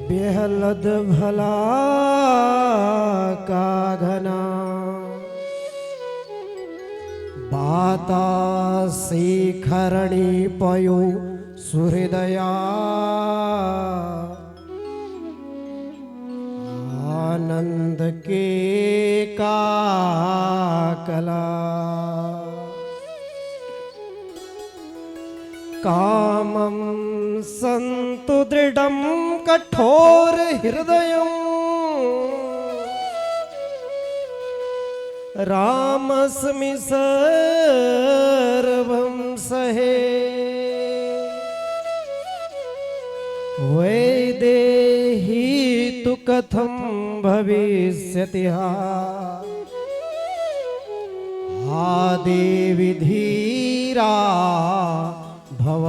बेहलद भला का घना बाता शिखरणी पयो सुहृदया आनंद के का कला कामं संतु दृढ़ं कठोर हृदयं रामस्मि सर्वं सहे वैदेही तु कथं भविष्यति हा देवी धीरा भव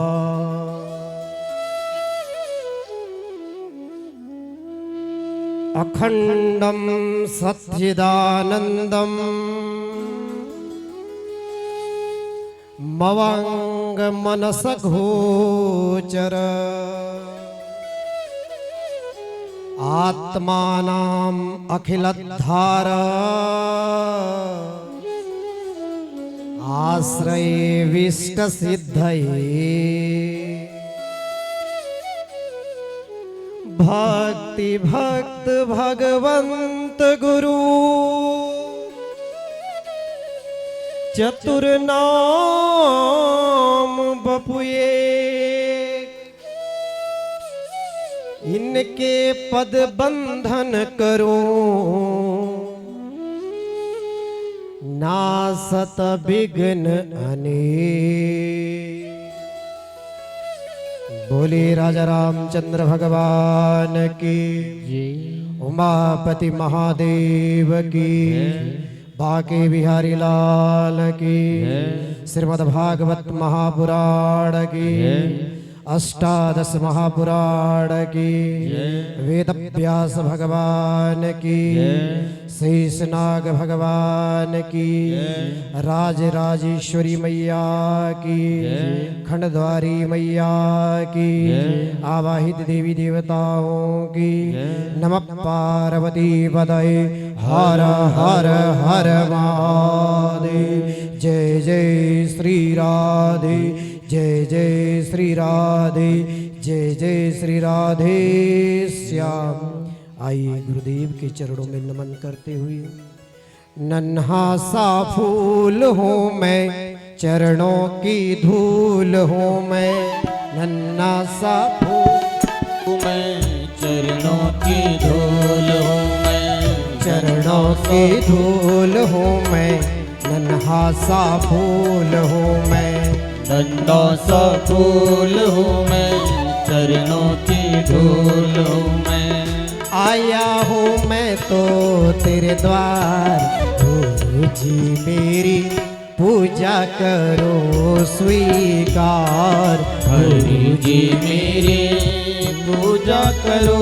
अखंडं सच्चिदानंदं मवांग मनस गोचर आत्मानां अखिलद्धार आश्रये विष्ट सिद्धये भक्ति भक्त भगवंत गुरु चतुर नाम बपुए इनके पद बंधन करो नासत विघ्न अनेक। बोले राजा रामचंद्र भगवान की, उमापति महादेव की, बाके बिहारी लाल की, श्रीमद् भागवत महापुराण की, अष्टादश महापुराण की, वेद व्यास भगवान की, शेषनाग भगवान की, राजराजेश्वरी मैया की, खंडद्वारी मैया की, आवाहित देवी देवताओं की, नमः पार्वती पतये हर हर हर महादेव। जय जय श्री राधे, जय जय श्री राधे, जय जय श्री राधे श्याम। आइए गुरुदेव के चरणों में नमन करते हुए, नन्हा सा फूल हूँ मैं, चरणों की धूल हूँ मैं, नन्हा सा फूल मैं, चरणों की धूल हूँ मैं, चरणों की धूल हूँ मैं, नन्हा सा फूल हूँ मैं, नन्हा सा फूल हूँ मैं, चरणों की धूल हूँ मैं। आया हूँ मैं तो तेरे द्वार, गुरु जी मेरी पूजा करो स्वीकार, हरि जी मेरी पूजा करो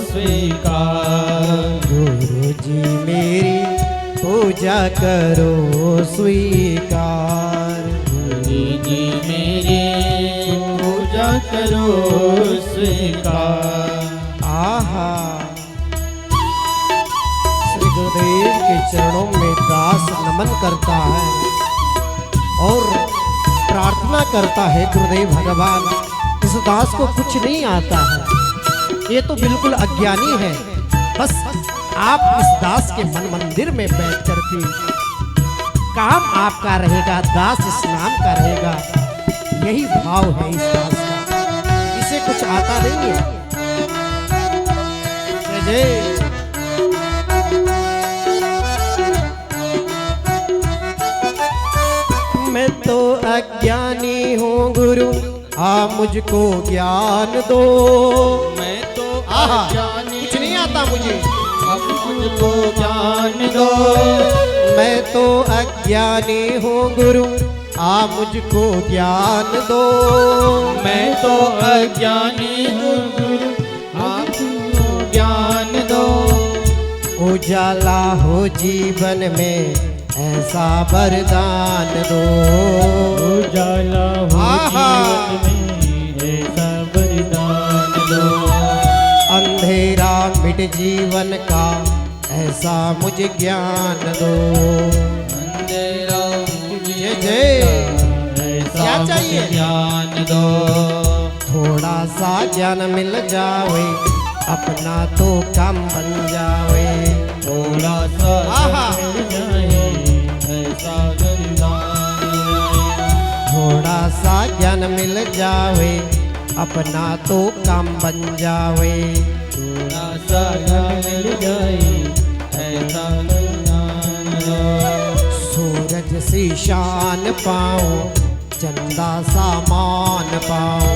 स्वीकार, गुरु जी मेरी पूजा करो स्वीकार, हरि जी मेरी पूजा करो स्वीकार। आहा, श्री गुरुदेव के चरणों में दास नमन करता है और प्रार्थना करता है, गुरुदेव भगवान इस दास को कुछ नहीं आता है, ये तो बिल्कुल अज्ञानी है, बस आप इस दास के मन मंदिर में बैठ करके काम आपका रहेगा, दास इस नाम का रहेगा, यही भाव है इस दास का, इसे कुछ आता नहीं है। जय मैं तो अज्ञानी हूँ गुरु, आ मुझको ज्ञान दो, मैं तो अज्ञानी, कुछ नहीं आता मुझे, अब मुझको ज्ञान दो, मैं तो अज्ञानी हूँ गुरु, आ मुझको ज्ञान दो, मैं तो अज्ञानी हूँ गुरु, आपको ज्ञान दो, उजाला हो जीवन में ऐसा वरदान दो, उजाला हो जीवन में ऐसा वरदान दो, अंधे अपने जीवन का ऐसा मुझे ज्ञान दो। अंधेरा जय जय। ऐसा क्या मुझे चाहिए? ज्ञान दो। थोड़ा सा ज्ञान मिल जावे, अपना तो काम बन जावे। थोड़ा सा आहा। मिल जाए ऐसा वरदान। थोड़ा सा ज्ञान मिल जावे, अपना तो काम बन जावे। थोड़ा सा मिल जाए ऐसा वरदान। सूरज सी शान पाऊं, चंदा सा मान पाऊं।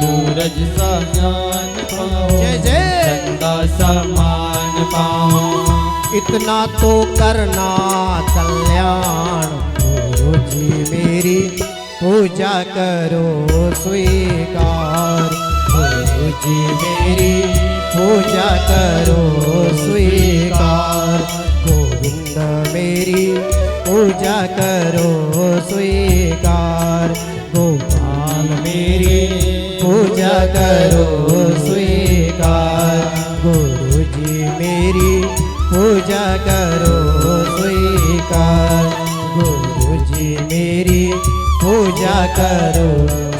सूरज सा ज्ञान पाओ, जय जय। चंदा सा मान पाओ। इतना तो करना कल्याण, गुरु जी मेरी पूजा करो स्वीकार। गुरु जी मेरी पूजा करो स्वीकार। गोविंद मेरी पूजा करो स्वीकार। गोपाल मेरी पूजा करो स्वीकार। गुरु जी मेरी पूजा करो स्वीकार। गुरु जी मेरी पूजा करो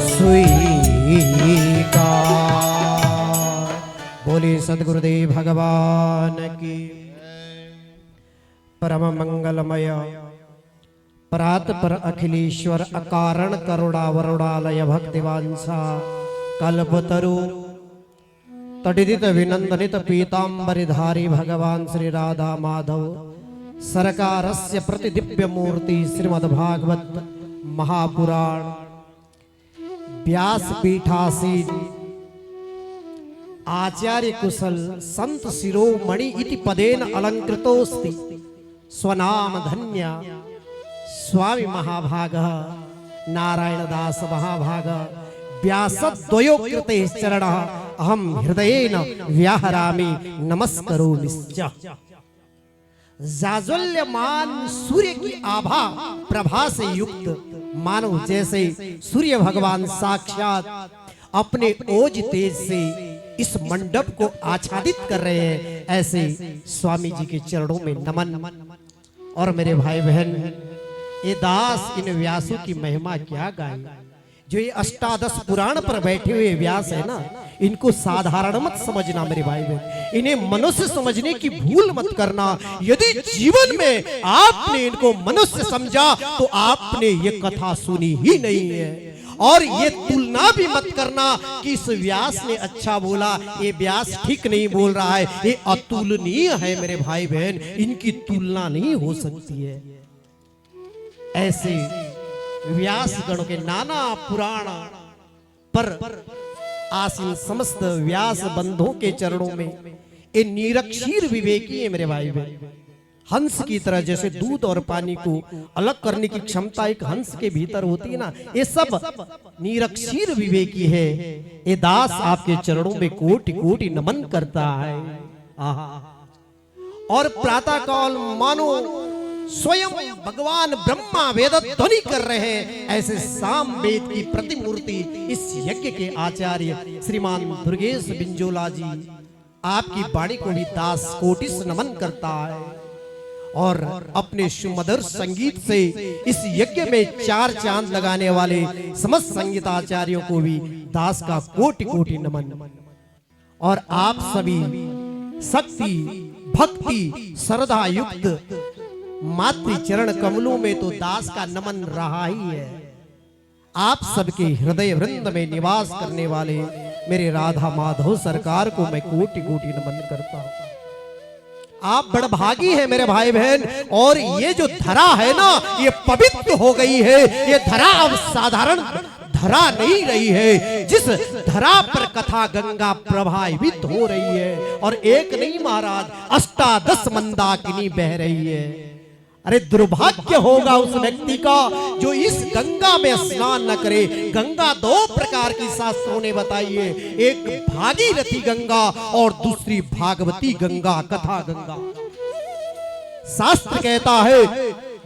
स्वीकार। बोले सद्गुरुदेव भगवान की। परम मंगलमय परात पर अखिलेश्वर अकारण करुणा वरुणालय भक्तिवांसा कल्पतरु तडिदित विनंदनित पीतांबरिधारी भगवान श्री राधा माधव सरकारस्य प्रतिदिव्य मूर्ति श्रीमद्भागवत महापुराण व्यासपीठासीन आचार्य कुशल संत शिरोमणि इति पदेन अलंकृतोस्ति स्वनाम धन्य स्वामी महाभाग नारायण दास महाभाग व्यासद्वयो कृते चरण अहम हृदयेन व्याहरामि नमस्करोमिश्च। जाज्वल्यमान सूर्य की आभा प्रभा से युक्त मानो जैसे सूर्य भगवान साक्षात अपने ओज तेज से इस मंडप को आच्छादित कर रहे हैं, ऐसे स्वामी जी के चरणों में नमन। और मेरे भाई बहन, ये दास इन व्यासों की महिमा क्या गाए। जो ये अष्टादश पुराण पर बैठे हुए व्यास है ना, इनको साधारण मत समझना मेरे भाई बहन, इन्हें मनुष्य समझने की भूल मत करना। यदि जीवन में आपने इनको मनुष्य समझा तो आपने ये कथा सुनी ही नहीं है। और ये तुलना भी मत करना कि इस व्यास ने अच्छा बोला, ये व्यास ठीक नहीं बोल रहा है। ये अतुलनीय है मेरे भाई बहन, इनकी तुलना नहीं हो सकती है। ऐसे व्यास गण के नाना पुराण पर आसीन समस्त व्यास बंधुओं के चरणों में ये निरक्षीर विवेकी है मेरे भाई बहन। हंस की तरह जैसे दूध और पानी को अलग करने की क्षमता एक हंस के भीतर होती है ना, ये सब निरक्षीर विवेकी है। ये दास आपके चरणों में कोटि कोटि नमन करता है। आहा। और प्रातः काल मानो स्वयं भगवान ब्रह्मा वेद ध्वनि कर रहे हैं, ऐसे साम वेद की प्रतिमूर्ति इस यज्ञ के आचार्य श्रीमान दुर्गेश बिंजोला जी आपकी वाणी को भी दास कोटिस नमन करता है। और अपने सुमधुर संगीत से इस यज्ञ में चार चांद लगाने वाले समस्त संगीताचार्यों को भी दास का कोटि कोटि नमन। और आप सभी शक्ति भक्ति श्रद्धा युक्त मातृ चरण कमलों में तो दास का नमन रहा ही है। आप सबके हृदय वृंद में निवास करने वाले मेरे राधा माधव सरकार को मैं कोटि कोटि नमन करता हूं। आप बड़भागी हैं मेरे भाई बहन। और ये जो धरा है ना, ये पवित्र हो गई है। ये धरा अब साधारण धरा नहीं रही है। जिस धरा पर कथा गंगा प्रभावित हो रही है, और एक नहीं महाराज, अष्टादश मंदाकिनी बह रही है। अरे दुर्भाग्य होगा उस व्यक्ति का जो इस गंगा में स्नान न करे। गंगा दो प्रकार की शास्त्रों ने बताई है, एक भागीरथी गंगा और दूसरी भागवती गंगा, कथा गंगा। शास्त्र कहता है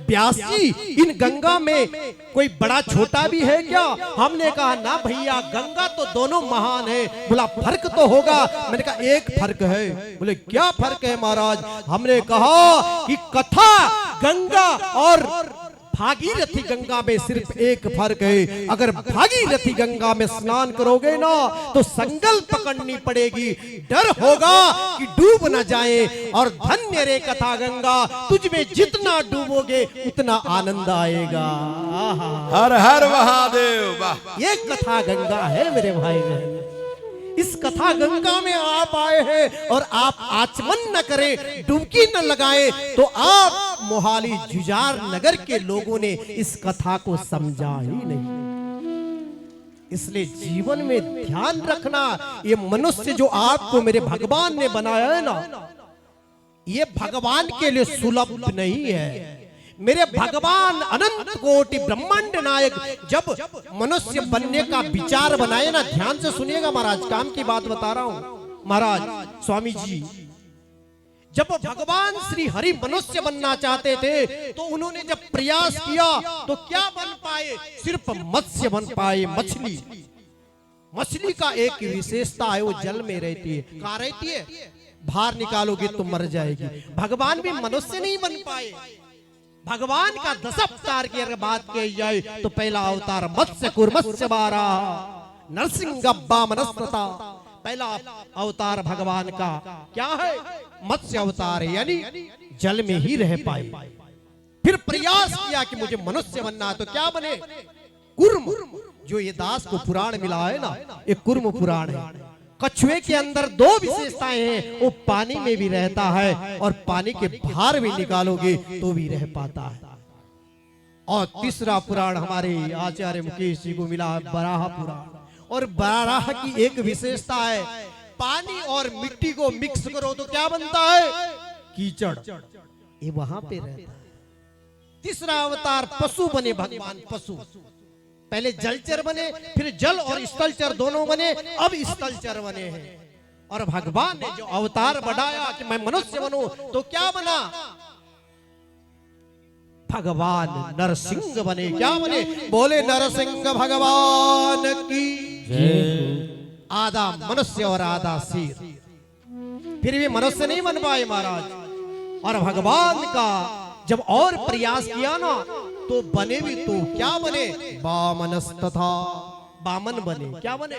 व्यास जी इन गंगा में कोई बड़ा छोटा भी है क्या? हमने कहा ना भैया, गंगा तो दोनों महान है। बोला फर्क तो होगा। मैंने कहा एक फर्क है। बोले क्या फर्क है महाराज? हमने कहा कि कथा गंगा और भागीरथी गंगा में सिर्फ एक फर्क है। अगर भागीरथी गंगा में स्नान करोगे ना तो संकल्प पकड़नी पड़ेगी, डर होगा कि डूब न जाए। और धन्य रे कथा गंगा, तुझ में जितना डूबोगे उतना आनंद आएगा। हर हर महादेव। वाह, ये कथा गंगा है मेरे भाई बहन। इस कथा गंगा में आप आए हैं और आप आचमन न करें, डुबकी न लगाएं, तो आप मोहाली जुजार नगर के लोगों ने इस कथा को समझा ही नहीं। इसलिए जीवन में ध्यान रखना, ये मनुष्य जो आपको मेरे भगवान ने बनाया है ना, ये भगवान के लिए सुलभ नहीं है। मेरे भगवान अनंत कोटि ब्रह्मांड नायक जब मनुष्य बनने का विचार बनाए ना, ध्यान से सुनिएगा महाराज, काम की बात बता रहा हूं महाराज। स्वामी जी जब भगवान श्री हरि मनुष्य बनना चाहते थे तो उन्होंने जब प्रयास किया तो क्या बन पाए? सिर्फ मत्स्य बन पाए, मछली। मछली का एक विशेषता है, वो जल में रहती है। कहाँ रहती है? बाहर निकालोगे तो मर जाएगी। भगवान भी मनुष्य नहीं बन पाए। भगवान का 10 अवतार की अगर बात की जाए तो पहला अवतार मत्स्य कुर्मस्य बारा नरसिंह गब्बा मनस्पता। पहला अवतार भगवान का क्या है? मत्स्य अवतार है, यानी जल में ही रह पाए। फिर प्रयास किया कि मुझे मनुष्य बनना है, तो क्या बने? कुर्म। जो ये दास को पुराण मिला है ना, एक कुर्म पुराण है। कछुए के अंदर 2 विशेषताएं हैं, वो पानी में भी रहता है और पानी के बाहर भी निकालोगे तो भी रह पाता है। और तीसरा पुराण हमारे आचार्य मुकेश जी को मिला है, बराह पुराण। और बराह की एक विशेषता है, पानी और मिट्टी को मिक्स करो तो क्या बनता है? कीचड़। ये वहां पे रहता है। तीसरा अवतार पशु बने भगवान, पशु। पहले जलचर बने, फिर जल और स्थलचर दोनों बने, अब स्थलचर बने हैं। और भगवान ने जो अवतार बढ़ाया कि मैं मनुष्य बनूं, तो क्या बना? भगवान नरसिंह बने। क्या बने? बोले नरसिंह भगवान की आधा मनुष्य और आधा शेर। फिर भी मनुष्य नहीं बन पाए महाराज। और भगवान का जब और प्रयास किया ना तो बने भी, तो क्या बने? वामनस्तथा, वामन बने। क्या बने?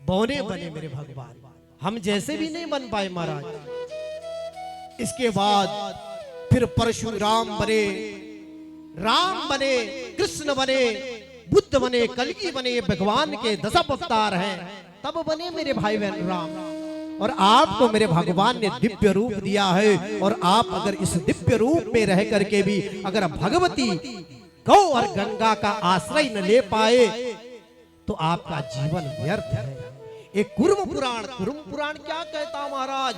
बौने बने मेरे भगवान। हम जैसे भी नहीं बन पाए महाराज। इसके बाद फिर परशुराम बने, राम बने, कृष्ण बने, बुद्ध बने, कलगी बने। ये भगवान के 10 अवतार हैं, तब बने मेरे भाई बहन राम। और आपको मेरे भगवान ने दिव्य रूप दिया है। और आप अगर इस दिव्य रूप में रह करके भी अगर भगवती गौ और गंगा का आश्रय न ले पाए तो आपका जीवन व्यर्थ है। एक कुर्म पुराण, कुर्म पुराण क्या कहता महाराज?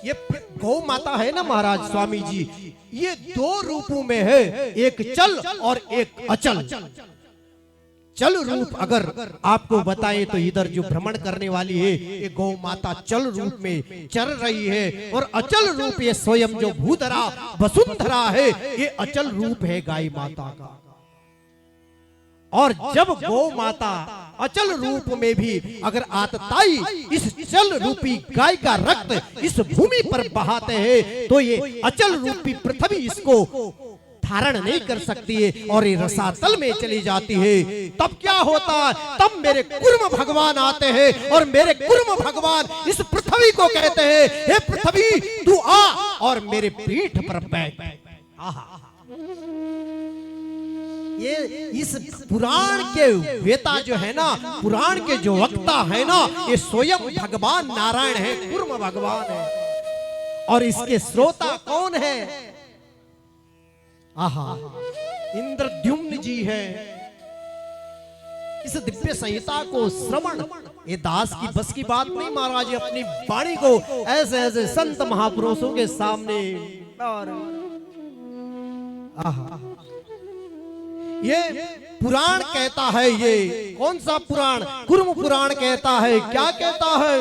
ये गौ माता है ना महाराज, स्वामी जी, ये 2 रूपों में है, एक चल और एक अचल। चल रूप अगर आपको बताएं तो इधर जो भ्रमण करने वाली है ये गौ माता चल रूप में चल रही है। और अचल रूप ये स्वयं जो भूधरा वसुंधरा है, ये अचल रूप है गाय माता का। और जब गौ माता अचल रूप में भी अगर आतताई इस चल रूपी गाय का रक्त इस भूमि पर बहाते हैं तो ये अचल रूपी पृथ्वी इसको धारण नहीं कर सकती है और ये रसातल में चली जाती है। तब क्या होता है? तब मेरे कुर्म भगवान आते हैं और मेरे कुर्म भगवान इस पृथ्वी को कहते हैं, हे पृथ्वी तू आ और मेरे पीठ पर बैठ। ये इस पुराण के वेता जो है ना, पुराण के जो वक्ता है ना, ये स्वयं भगवान नारायण है, कुर्म भगवान है। और इसके श्रोता कौन है? आहा, इंद्रद्युम्न जी है। इस दिव्य संहिता को श्रवण ये दास की बस की बात नहीं महाराज। अपनी वाणी को ऐसे ऐसे संत महापुरुषों के सामने और आहा, ये पुराण कहता है। ये कौन सा पुराण? कुर्म पुराण कहता है। क्या कहता है?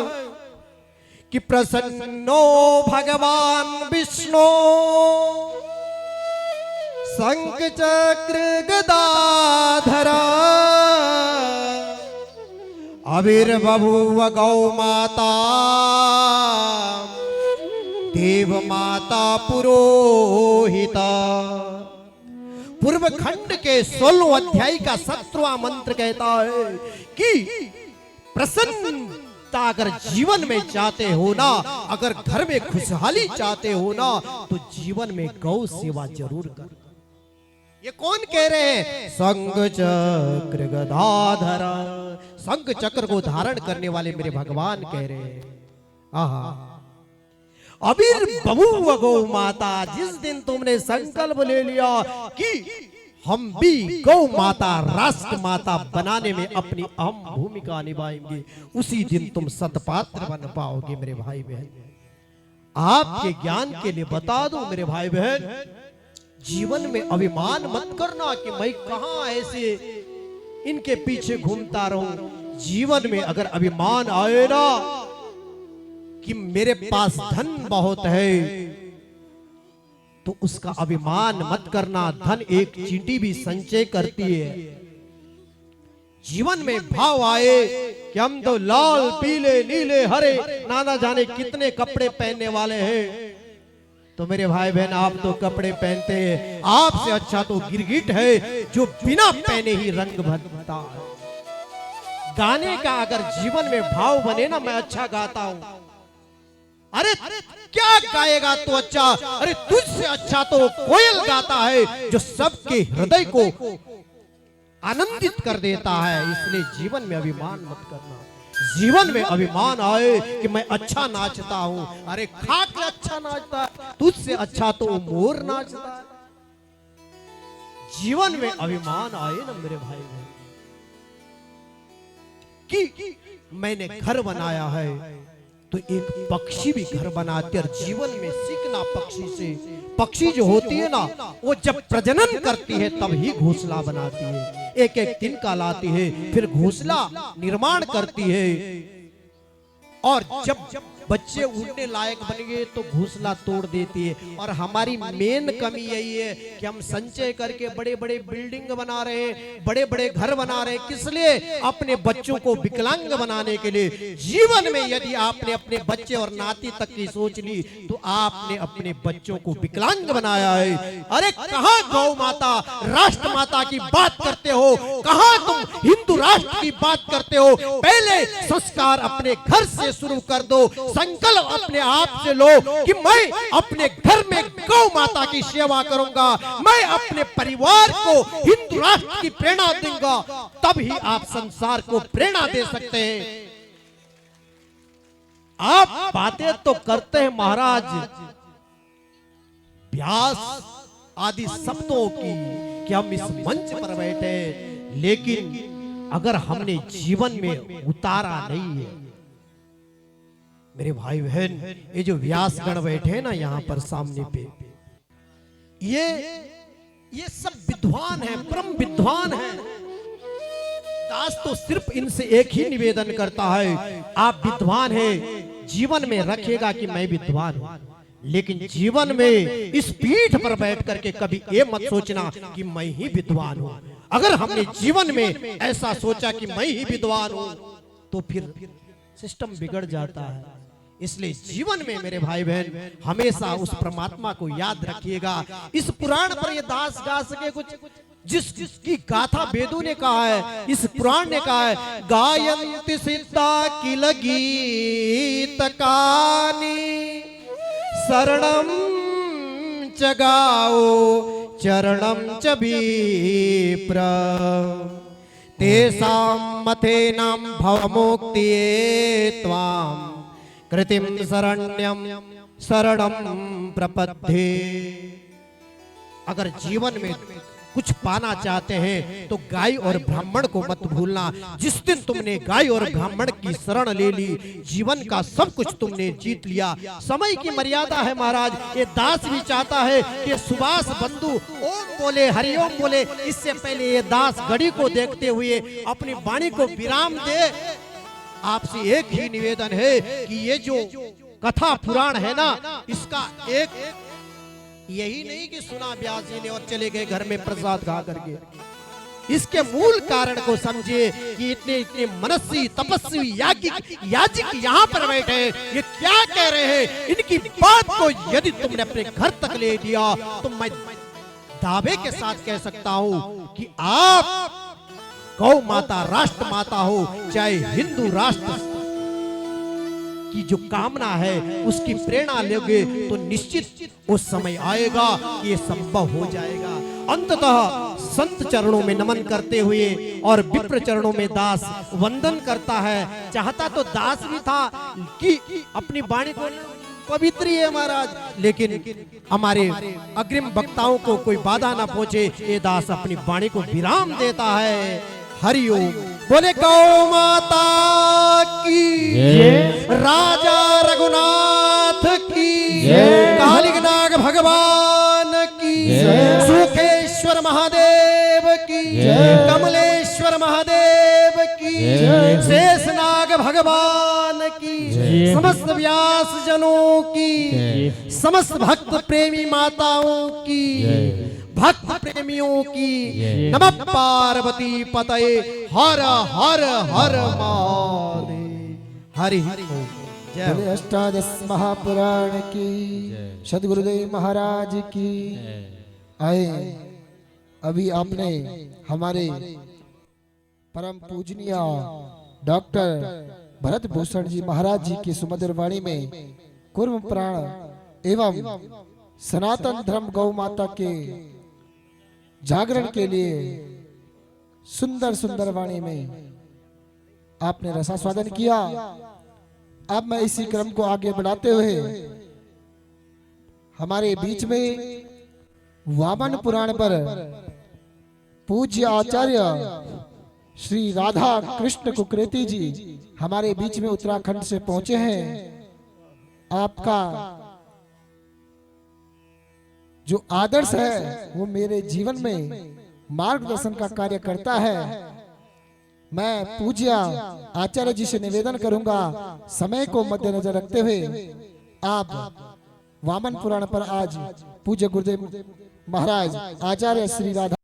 कि प्रसन्नो भगवान विष्णु शंख चक्र गदाधरा आविर्बभूव गौ माता देव माता पुरोहिता। पूर्व खंड के 16 अध्याय का 17वां मंत्र कहता है कि प्रसन्नता अगर जीवन में चाहते हो ना, अगर घर में खुशहाली चाहते हो ना, तो जीवन में गौ सेवा जरूर कर। ये कौन कह रहे हैं? शंख चक्र गदाधरा, शंख चक्र को धारण करने वाले मेरे भगवान कह रहे हैं। आहा, आविर्बभूव गौ माता, जिस दिन तुमने संकल्प ले लिया कि हम भी गौ माता, राष्ट्र माता बनाने में अपनी अहम भूमिका निभाएंगे, उसी दिन तुम सतपात्र बन पाओगे। मेरे भाई बहन, आपके ज्ञान के लिए बता दूं मेरे भाई बहन, जीवन में अभिमान मत करना कि मैं कहां ऐसे इनके पीछे घूमता रहूं। जीवन में अगर अभिमान आए ना कि मेरे पास धन बहुत है, तो उसका अभिमान मत करना। धन एक चींटी भी संचय करती है। जीवन में भाव आए कि हम तो लाल पीले नीले हरे नाना जाने कितने कपड़े पहनने वाले हैं, तो मेरे भाई बहन आप तो कपड़े पहनते हैं, आपसे अच्छा तो गिरगिट है जो बिना पहने ही रंग भरता है। गाने का अगर जीवन में भाव बने ना, मैं अच्छा गाता हूं, अरे क्या गाएगा तो अच्छा, अरे तुझसे अच्छा तो कोयल गाता है जो सबके हृदय को आनंदित कर देता है। इसलिए जीवन में अभिमान मत करना। जीवन में अभिमान आए कि मैं अच्छा नाचता हूं, अरे खाक अच्छा नाचता है, तुझसे अच्छा तो मोर नाचता है। जीवन में अभिमान आए ना मेरे भाई बहन कि मैंने घर बनाया है, तो एक पक्षी भी घर बनाती है। और जीवन में सीखना पक्षी से। पक्षी जो होती है ना, वो जब प्रजनन करती है तब ही घोंसला बनाती है, एक एक तिनका लाती है, फिर घोंसला निर्माण करती है। और जब बच्चे उड़ने लायक बन गए तो घोंसला तोड़ देती है। और हमारी मेन कमी यही है कि हम संचय करके बड़े बड़े बिल्डिंग बना रहे हैं, बड़े बड़े घर बना रहे हैं। किस लिए? अपने बच्चों को विकलांग बनाने के लिए। जीवन में यदि आपने अपने बच्चे और नाती तक की सोच ली, तो आपने अपने बच्चों को विकलांग बनाया है। अरे कहां गौ माता, राष्ट्र माता की बात करते हो, कहां तुम हिंदू राष्ट्र की बात करते हो? पहले संस्कार अपने घर से शुरू कर दो। संकल्प अपने आप से लो कि मैं अपने घर में गौ माता की सेवा करूंगा, मैं अपने परिवार को हिंदू राष्ट्र की प्रेरणा दूंगा, तब ही आप संसार को प्रेरणा दे सकते हैं। आप बातें तो करते हैं महाराज व्यास आदि शब्दों की कि हम इस मंच पर बैठे, लेकिन अगर हमने जीवन में उतारा नहीं है मेरे भाई बहन, ये जो व्यास गण बैठे हैं ना यहाँ पर सामने पे, ये सब विद्वान हैं, परम विद्वान हैं। दास तो सिर्फ इनसे एक ही निवेदन करता है, आप विद्वान हैं, जीवन में रखिएगा कि मैं विद्वान हूं, लेकिन जीवन में इस पीठ पर बैठ करके कभी ये मत सोचना कि मैं ही विद्वान हूं। अगर हमने जीवन में ऐसा सोचा कि मैं ही विद्वान हूं, तो फिर सिस्टम बिगड़ जाता है। इसलिए जीवन में मेरे भाई बहन हमेशा उस परमात्मा को याद रखिएगा। इस पुराण पर ये दास गा सके कुछ, जिसकी गाथा वेदों ने कहा है, इस पुराण ने कहा है, गायन्ति सिद्धा किल गीत कानी शरणम च गाओ चरणम च विप्र तेषां मथेनां भवमुक्तिये त्वां कृतिम शरण्यम शरणम प्रपद्ये। अगर जीवन में कुछ पाना चाहते हैं तो गाय और ब्राह्मण को मत भूलना। जिस दिन तुमने गाय और ब्राह्मण की शरण ले ली, जीवन का सब कुछ तुमने जीत लिया। समय की मर्यादा है महाराज। ये दास भी चाहता है कि सुभाष बंधु ओम बोले, हरिओम बोले, इससे पहले ये दास घड़ी को देखते हुए अपनी वाणी को विराम दे। आपसे एक ही निवेदन है कि ये जो कथा पुराण है ना, इसका एक यही नहीं कि सुना व्यास जी ने और चले गए घर में प्रसाद खा करके। इसके मूल कारण को समझिए कि इतने इतने मनस्वी तपस्वी याजिक यहाँ पर बैठे हैं, ये क्या कह रहे हैं। इनकी बात को यदि तुमने अपने घर तक ले दिया तो मैं दावे के साथ कह सकता हूं कि आप गौ माता राष्ट्र माता हो, चाहे हिंदू राष्ट्र की जो कामना है उसकी प्रेरणा लोगे तो निश्चित उस समय आएगा कि ये संभव हो जाएगा। अंततः संत चरणों में नमन करते हुए और विप्र चरणों में दास वंदन करता है। चाहता तो दास भी था कि अपनी वाणी को पवित्र है महाराज, लेकिन हमारे अग्रिम वक्ताओं को कोई बाधा ना पहुंचे, ये दास अपनी वाणी को विराम देता है। हरिओम। बोले गौ माता की, राजा रघुनाथ की, कालिकनाग भगवान की, सुखेश्वर महादेव की, कमलेश्वर महादेव की, शेषनाग भगवान की, समस्त व्यास जनों की, समस्त भक्त प्रेमी माताओं की, भक्त प्रेमियों की, नमः पार्वती पतये हर हर हर महादेव। हरि ओम। जय बोले अष्टादश महापुराण की, सदगुरुदेव महाराज की। आए अभी आपने हमारे परम पूजनीय डॉक्टर भरत भूषण जी महाराज जी की सुमधुर वाणी में कुर्म प्राण एवं सनातन धर्म गौ माता के जागरण के लिए सुंदर सुंदर वाणी में आपने रसास्वादन किया। अब मैं इसी क्रम को आगे बढ़ाते हुए हमारे बीच में वामन पुराण पर पूज्य आचार्य श्री राधा कृष्ण कुकरेती जी हमारे बीच में उत्तराखंड से पहुंचे हैं। आपका जो आदर्श है वो मेरे जीवन में मार्गदर्शन का कार्य करता है। मैं पूज्य आचार्य जी से निवेदन करूंगा, समय को मद्देनजर रखते हुए आप वामन पुराण पर आज पूज्य गुरुदेव महाराज आचार्य श्री राधा